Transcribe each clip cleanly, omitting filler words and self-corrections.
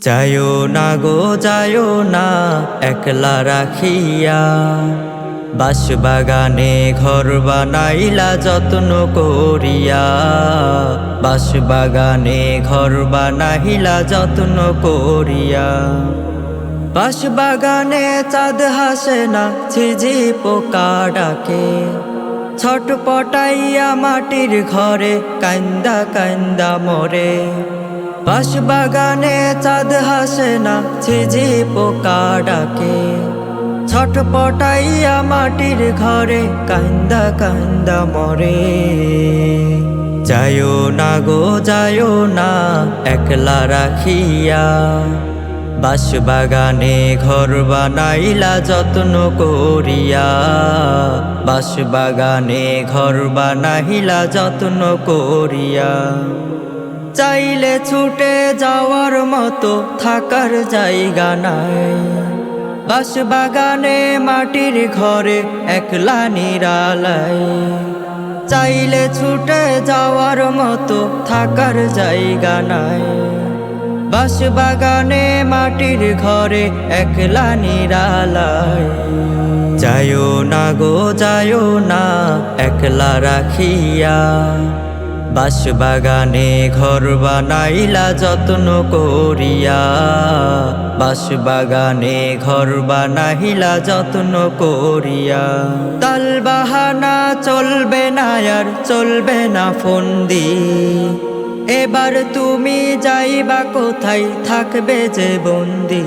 যায়ো না গো যায়ো না একলা রাখিয়া, বাঁশবাগানে ঘর বানাইলা যত্ন করিয়া। বাঁশবাগানে ঘর বানাইলা যত্ন করিয়া। বাঁশবাগানে চাঁদ হাসে না, ঝিঝি পোকা ডাকে। ছটপটাইয়া মাটির ঘরে কান্দা কান্দা মরে। বাঁশবাগানে চাঁদ হাসে না, ঝিঝি পোকা ডাকে। ছটপটাইয়া মাটির ঘরে কান্দা কান্দা মরে। যায়ো না গো যায়ো না একলা রাখিয়া, বাঁশবাগানে ঘর বানাইলা যত্ন করিয়া। বাঁশবাগানে ঘর বানাইলা যত্ন করিয়া। চাইলে ছুটে যাওয়ার মতো থাকার জায়গা নাই। বাঁশবাগানে মাটির ঘরে একলা নিরালাই। চাইলে ছুটে যাওয়ার মতো থাকার জায়গা নাই। বাঁশবাগানে মাটির ঘরে একলা নিরালাই। যায়ো না গো যায়ো না একলা রাখিয়া, বাঁশবাগানে ঘর বানাইলা যত্ন করিয়া। বাঁশবাগানে ঘর বানাইলা যত্ন করিয়া। তাল বাহানা চলবে না আর চলবে না ফন্দি। এবার তুমি যাইবা কোথায়, থাকবে যে বন্দি।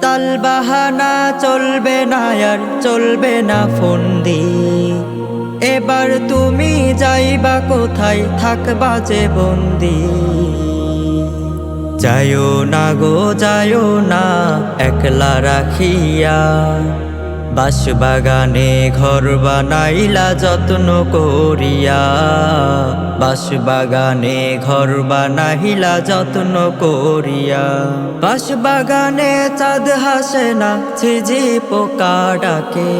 তাল বাহানা চলবে না আর চলবে না ফন্দি। এবার তুমি যাইবা কোথায়, থাকবা যে বন্দি। যায়ো না গো যায়ো না একলা রাখিয়া, বাঁশবাগানে ঘর বানাইলা যত্ন করিয়া। বাঁশবাগানে ঘর বানাইলা যত্ন করিয়া। বাঁশবাগানে চাঁদ হাসে না, ঝিঝি পোকা ডাকে।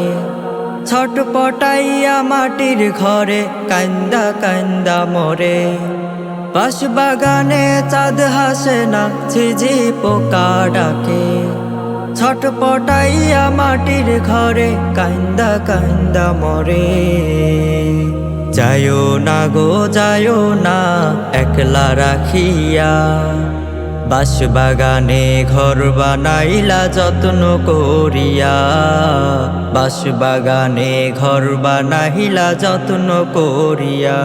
ছটপটাইয়া মাটির ঘরে কান্দা কান্দা মরে। বাঁশবাগানে চাঁদ হাসে না, ঝিঝি পোকা ডাকে। ছটপটাইয়া মাটির ঘরে কান্দা কান্দা মরে। যায়ো না গো যায়ো না একলা রাখিয়া, বাঁশবাগানে ঘর বানাইলা যত্ন করিয়া। বাঁশবাগানে ঘর বানাইলা যত্ন করিয়া।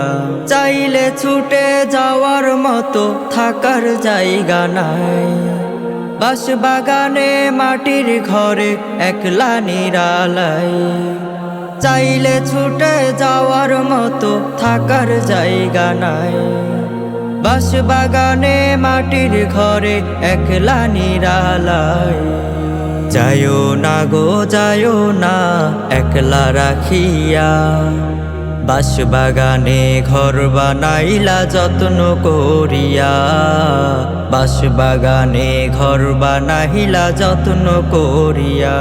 চাইলে ছুটে যাওয়ার মতো থাকার জায়গা নাই। বাঁশবাগানে মাটির ঘরে একলা নিরালাই। চাইলে ছুটে যাওয়ার মতো থাকার জায়গা নাই। বাঁশবাগানে মাটির ঘরে একলা নিরালাই। যায়ো না গো যায়ো না একলা রাখিয়া, বাঁশবাগানে ঘর বানাইলা যত্ন করিয়া। বাঁশবাগানে ঘর বানাইলা যত্ন করিয়া।